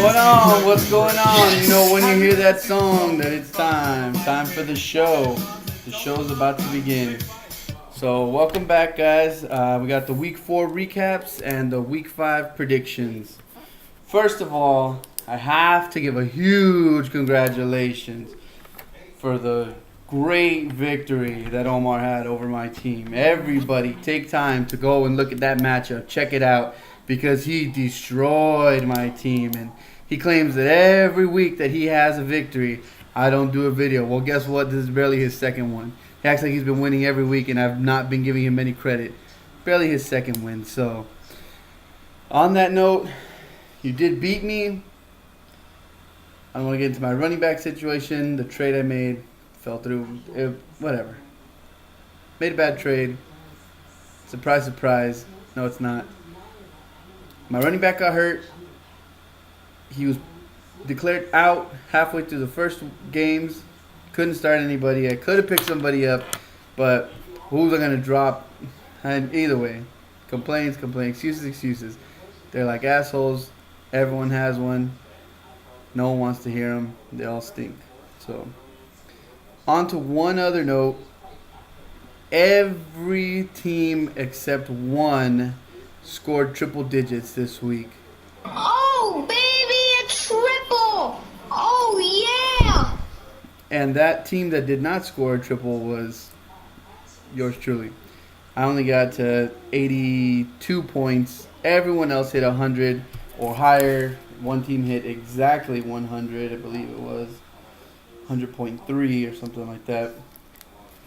going on? What's going on? You know when you hear that song that it's time. Time for the show. The show's about to begin. So welcome back, guys. We got the week 4 recaps and the week 5 predictions. First of all, I have to give a huge congratulations for the great victory that Omar had over my team. Everybody take time to go and look at that matchup. Check it out because he destroyed my team, and he claims that every week that he has a victory, I don't do a video. Well, guess what? This is barely his second one. He acts like he's been winning every week, and I've not been giving him any credit. Barely his second win. So, on that note, you did beat me. I don't want to get into my running back situation. The trade I made fell through. Whatever. Made a bad trade. Surprise, surprise. No, it's not. My running back got hurt. He was declared out halfway through the first games. Couldn't start anybody. I could have picked somebody up, but who was I going to drop? And either way, complaints, excuses, excuses. They're like assholes. Everyone has one. No one wants to hear them. They all stink. So, on to one other note. Every team except one scored triple digits this week. Oh, baby, a triple! Oh, yeah! And that team that did not score a triple was yours truly. I only got to 82 points. Everyone else hit 100 or higher. One team hit exactly 100, I believe it was 100.3 or something like that.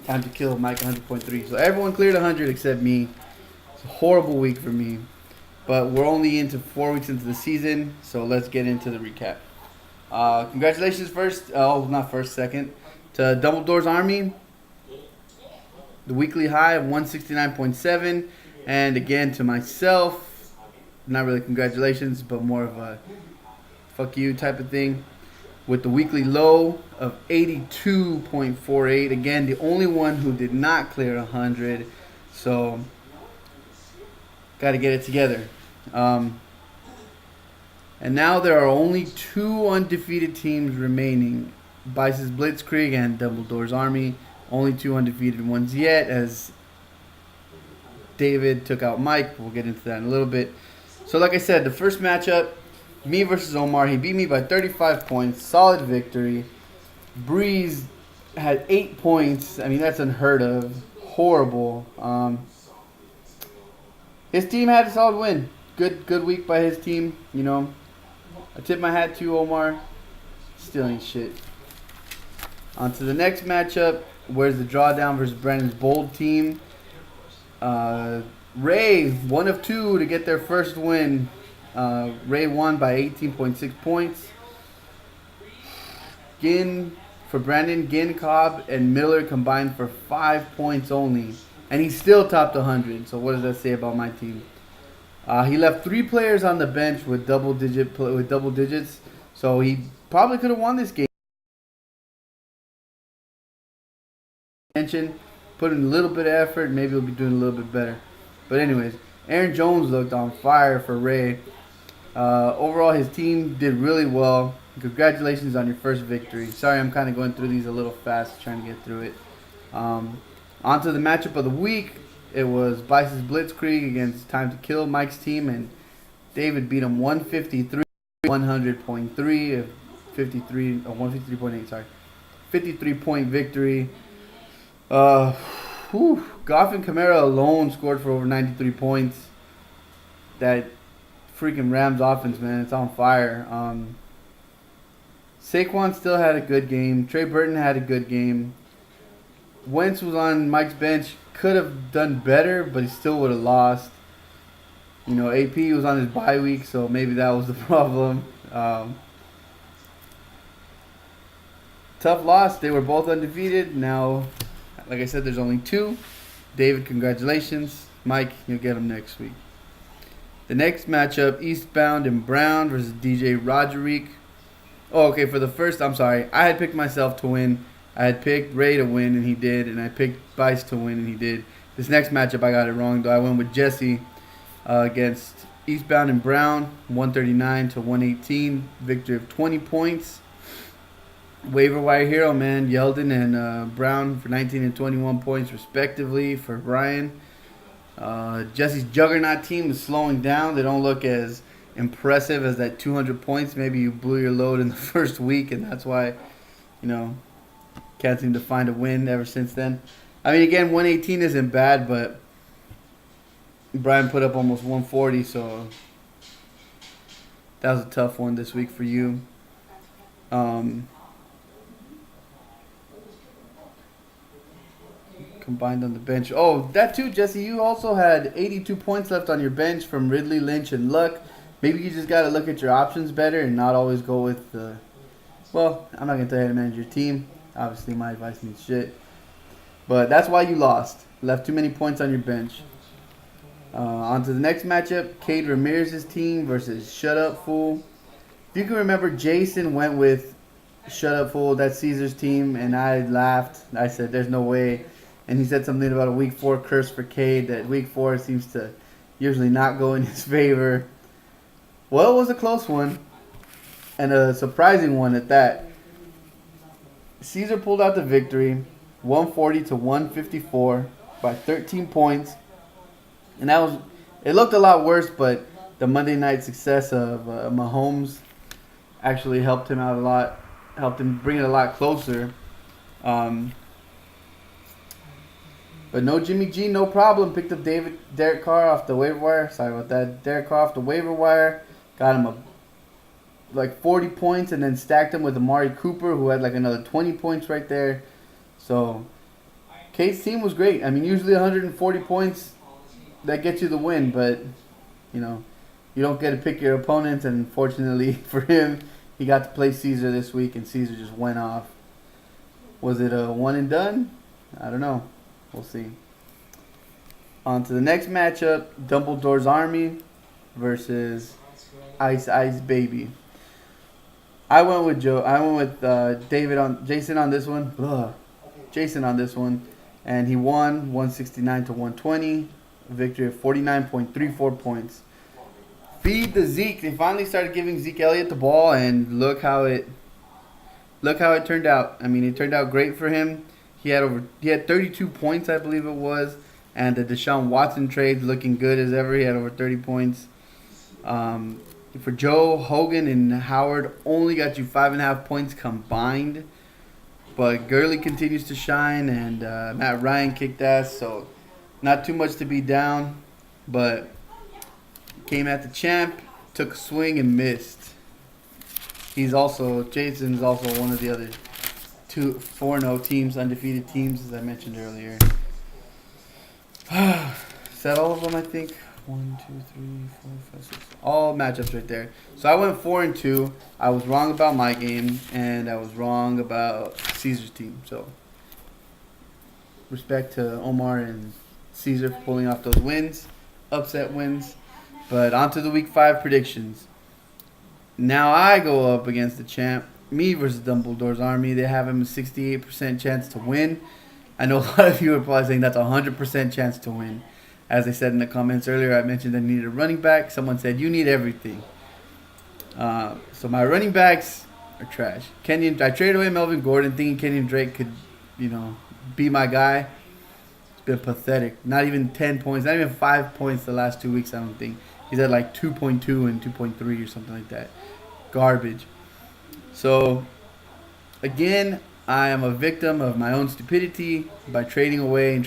Time to kill Mike 100.3. So everyone cleared 100 except me. It's a horrible week for me. But we're only into 4 weeks into the season, so let's get into the recap. Congratulations second, to Dumbledore's Army. The weekly high of 169.7. And again to myself, not really congratulations, but more of a fuck you type of thing. With the weekly low of 82.48. Again, the only one who did not clear 100. So, got to get it together. And now there are only 2 undefeated teams remaining. Bice's Blitzkrieg and Dumbledore's Army. Only 2 undefeated ones yet, as David took out Mike. We'll get into that in a little bit. So like I said, the first matchup, me versus Omar. He beat me by 35 points. Solid victory. Breeze had 8 points. I mean, that's unheard of. Horrible. His team had a solid win. Good week by his team. You know, I tip my hat to Omar. Still ain't shit. On to the next matchup. Where's the drawdown versus Brandon's bold team? Ray, 1 of 2 to get their first win. Ray won by 18.6 points. Ginn for Brandon, Ginn, Cobb, and Miller combined for 5 points only. And he still topped 100. So what does that say about my team? He left 3 players on the bench with double digits. So he probably could have won this game. Put in a little bit of effort, maybe he'll be doing a little bit better. But anyways, Aaron Jones looked on fire for Ray. Overall, his team did really well. Congratulations on your first victory. Sorry, I'm kind of going through these a little fast, trying to get through it. On to the matchup of the week. It was Bice's Blitzkrieg against Time to Kill, Mike's team, and David beat him 153, 100.3, 153.8, sorry. 53-point victory. Goff and Kamara alone scored for over 93 points. That freaking Rams offense, man, it's on fire. Saquon still had a good game. Trey Burton had a good game. Wentz was on Mike's bench. Could have done better, but he still would have lost. You know, AP was on his bye week, so maybe that was the problem. Tough loss. They were both undefeated. Now, like I said, there's only 2. David, congratulations. Mike, you'll get him next week. The next matchup, Eastbound and Brown versus DJ Roderick. Oh, okay, for the first, I'm sorry. I had picked myself to win. I had picked Ray to win, and he did. And I picked Bice to win, and he did. This next matchup, I got it wrong, though. I went with Jesse against Eastbound and Brown, 139 to 118. Victory of 20 points. Waiver wire hero, man. Yeldon and Brown for 19 and 21 points, respectively, for Brian. Jesse's Juggernaut team is slowing down. They don't look as impressive as that 200 points. Maybe you blew your load in the first week, and that's why, can't seem to find a win ever since then. I mean, again, 118 isn't bad, but Brian put up almost 140, so that was a tough one this week for you. Combined on the bench. Oh, that too, Jesse. You also had 82 points left on your bench from Ridley, Lynch, and Luck. Maybe you just got to look at your options better and not always go with the... Well, I'm not going to tell you how to manage your team. Obviously, my advice means shit. But that's why you lost. Left too many points on your bench. On to the next matchup. Cade Ramirez's team versus Shut Up Fool. If you can remember, Jason went with Shut Up Fool. That's Caesar's team. And I laughed. I said, there's no way. And he said something about a week 4 curse for Cade, that week 4 seems to usually not go in his favor. Well, it was a close one, and a surprising one at that. Caesar pulled out the victory, 140 to 154 by 13 points. And it looked a lot worse, but the Monday night success of Mahomes actually helped him out a lot, helped him bring it a lot closer. But no Jimmy G, no problem. Picked up Derek Carr off the waiver wire. Sorry about that. Derek Carr off the waiver wire. Got him like 40 points and then stacked him with Amari Cooper, who had like another 20 points right there. So, Cade's team was great. I mean, usually 140 points, that gets you the win. But, you don't get to pick your opponents. And fortunately for him, he got to play Caesar this week, and Caesar just went off. Was it a one and done? I don't know. We'll see. On to the next matchup, Dumbledore's Army versus Ice Ice Baby. I went with Jason on this one. Jason on this one, and he won 169 to 120. A victory of 49.34 points. Feed the Zeke. They finally started giving Zeke Elliott the ball, and look how it turned out. I mean, it turned out great for him. He had 32 points, I believe it was, and the Deshaun Watson trade looking good as ever. He had over 30 points. For Joe, Hogan, and Howard only got you 5.5 points combined, but Gurley continues to shine, and Matt Ryan kicked ass, so not too much to be down, but came at the champ, took a swing and missed. Jason's also one of the other 4-0 teams, undefeated teams, as I mentioned earlier. Is that all of them, I think? 1, 2, 3, 4, 5, 6. All matchups right there. So I went 4-2. I was wrong about my game, and I was wrong about Caesar's team. So respect to Omar and Caesar for pulling off those wins, upset wins. But on to the week 5 predictions. Now I go up against the champ. Me versus Dumbledore's Army. They have him a 68% chance to win. I know a lot of you are probably saying that's a 100% chance to win. As I said in the comments earlier, I mentioned I needed a running back. Someone said, you need everything. So my running backs are trash. I traded away Melvin Gordon thinking Kenyon Drake could, be my guy. It's been pathetic. Not even 10 points. Not even 5 points the last 2 weeks, I don't think. He's at like 2.2 and 2.3 or something like that. Garbage. So, again, I am a victim of my own stupidity by trading away.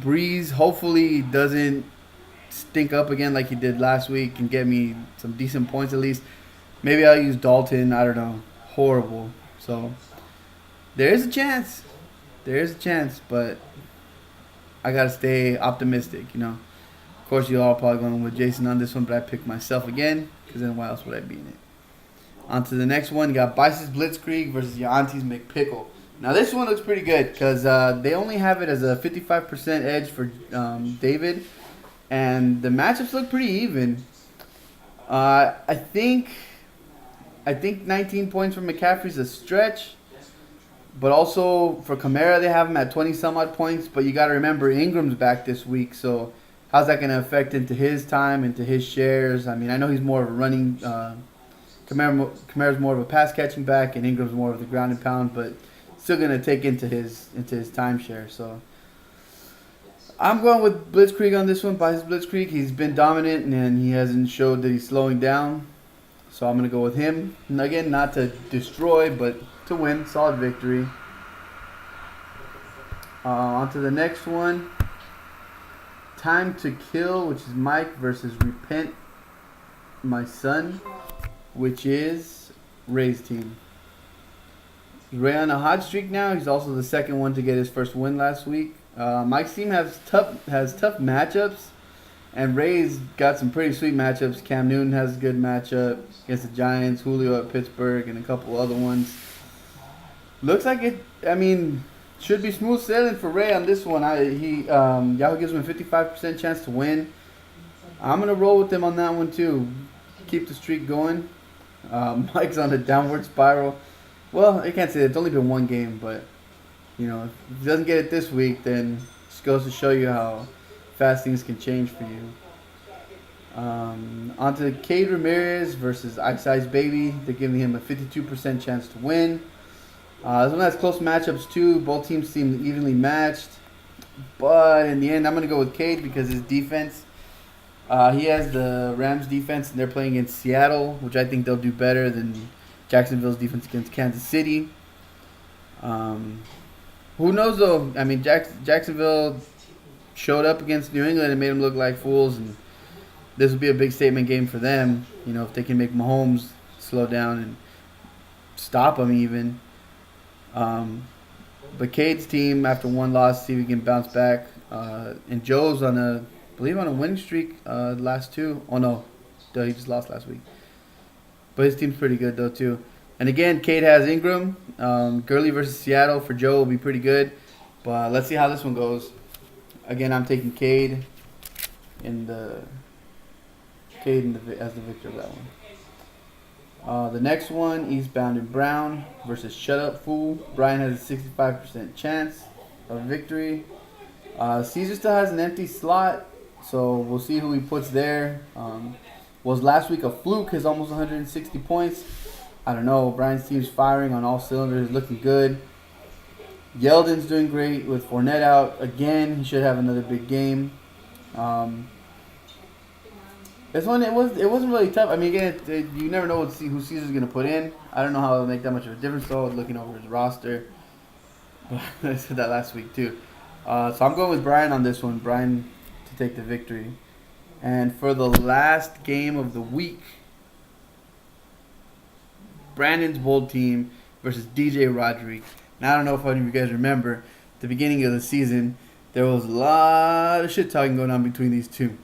Breeze hopefully doesn't stink up again like he did last week and get me some decent points at least. Maybe I'll use Dalton. I don't know. Horrible. So, there is a chance. But I got to stay optimistic, Of course, you all probably going with Jason on this one, but I picked myself again. Because then why else would I be in it? On to the next one. You got Bice's Blitzkrieg versus your Auntie's McPickle. Now, this one looks pretty good because they only have it as a 55% edge for David. And the matchups look pretty even. I think 19 points from McCaffrey's a stretch. But also for Kamara, they have him at 20 some odd points. But you got to remember Ingram's back this week, so how's that going to affect into his time, into his shares? I mean, I know he's more of a running. Kamara's more of a pass catching back, and Ingram's more of the ground and pound, but still going to take into his timeshare. So I'm going with Blitzkrieg on this one. By his Blitzkrieg, he's been dominant, and he hasn't showed that he's slowing down. So I'm going to go with him. And again, not to destroy, but to win. Solid victory. On to the next one. Time to Kill, which is Mike versus Repent My Son, which is Ray's team. Ray on a hot streak now. He's also the second one to get his first win last week. Mike's team has tough matchups, and Ray's got some pretty sweet matchups. Cam Newton has a good matchup against the Giants, Julio at Pittsburgh, and a couple other ones. Looks like it. I mean, should be smooth sailing for Ray on this one. Yahoo gives him a 55% chance to win. I'm gonna roll with him on that one too. Keep the streak going. Mike's on a downward spiral. Well, I can't say that. It's only been one game, but you know, if he doesn't get it this week, then it just goes to show you how fast things can change for you. On to Cade Ramirez versus Ice Ice Baby. They're giving him a 52% chance to win. This one has close matchups too. Both teams seem evenly matched. But in the end, I'm going to go with Cade because his defense. He has the Rams defense, and they're playing against Seattle, which I think they'll do better than Jacksonville's defense against Kansas City. Who knows, though? I mean, Jacksonville showed up against New England and made them look like fools, and this would be a big statement game for them. You know, if they can make Mahomes slow down and stop him even. But Cade's team, after one loss, see if he can bounce back. And Joe's on a winning streak last two. Oh, no. He just lost last week. But his team's pretty good, though, too. And again, Cade has Ingram. Gurley versus Seattle for Joe will be pretty good. But let's see how this one goes. Again, I'm taking Cade as the victor of that one. The next one, Eastbound and Brown versus Shut Up Fool. Brian has a 65% chance of victory. Caesar still has an empty slot, so we'll see who he puts there. Was last week a fluke, his almost 160 points. I don't know. Brian's team's firing on all cylinders, looking good. Yeldon's doing great with Fournette out. Again, he should have another big game. This one, it wasn't really tough. I mean, again, you never know who Caesar's going to put in. I don't know how it'll make that much of a difference, though, looking over his roster. I said that last week, too. So I'm going with Brian on this one. Brian to take the victory. And for the last game of the week, Brandon's bold team versus DJ Roderick. Now, I don't know if any of you guys remember, at the beginning of the season, there was a lot of shit talking going on between these two.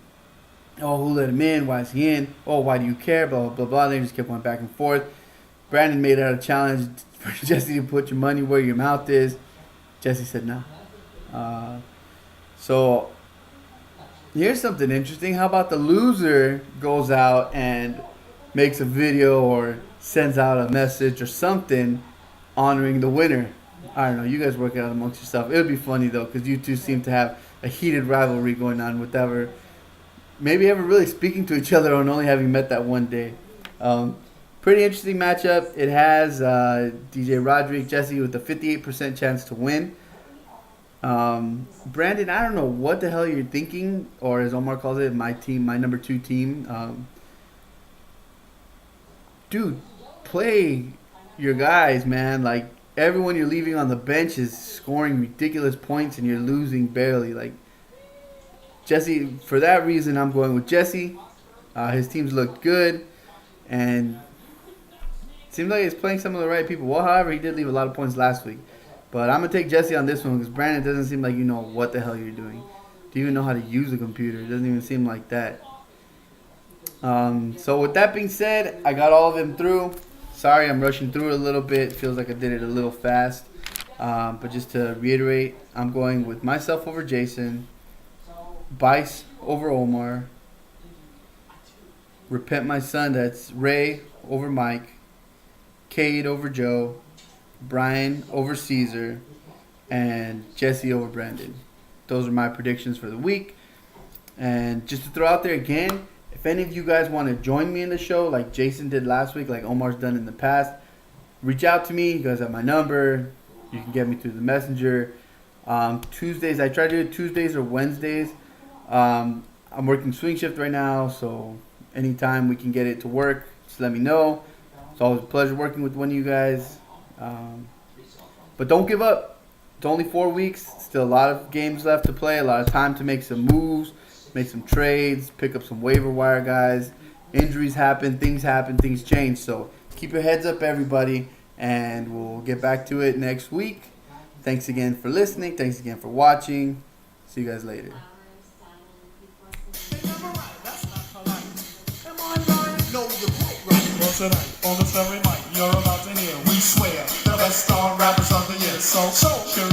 Oh, who let him in? Why is he in? Oh, why do you care? Blah, blah, blah, blah. They just kept going back and forth. Brandon made it a challenge for Jesse to put your money where your mouth is. Jesse said no. So, here's something interesting. How about the loser goes out and makes a video or sends out a message or something honoring the winner? I don't know. You guys work it out amongst yourself. It would be funny, though, because you two seem to have a heated rivalry going on whatever. Maybe ever really speaking to each other and only having met that one day. Pretty interesting matchup. It has DJ Roderick, Jesse with a 58% chance to win. Brandon, I don't know what the hell you're thinking, or as Omar calls it, my team, my number 2 team. Dude, play your guys, man. Like, everyone you're leaving on the bench is scoring ridiculous points and you're losing barely. Like, Jesse, for that reason, I'm going with Jesse. His teams looked good, and it seems like he's playing some of the right people. Well, however, he did leave a lot of points last week. But I'm going to take Jesse on this one because Brandon doesn't seem like you know what the hell you're doing. Do you even know how to use a computer? It doesn't even seem like that. So with that being said, I got all of them through. Sorry, I'm rushing through it a little bit. Feels like I did it a little fast. But just to reiterate, I'm going with myself over Jason. Bice over Omar. Repent My Son, that's Ray over Mike. Cade over Joe. Brian over Caesar, and Jesse over Brandon. Those are my predictions for the week. And just to throw out there again, if any of you guys want to join me in the show, like Jason did last week, like Omar's done in the past, reach out to me. You guys have my number. You can get me through the messenger. Tuesdays, I try to do it Tuesdays or Wednesdays. I'm working swing shift right now, so anytime we can get it to work, just let me know. It's always a pleasure working with one of you guys. But don't give up. It's only 4 weeks. Still a lot of games left to play. A lot of time to make some moves, make some trades, pick up some waiver wire guys. Injuries happen, things change. So keep your heads up, everybody, and we'll get back to it next week. Thanks again for listening. Thanks again for watching. See you guys later. Tonight, on the Saturday night, you're about to hear, we swear, the best star rappers of the year. So, sure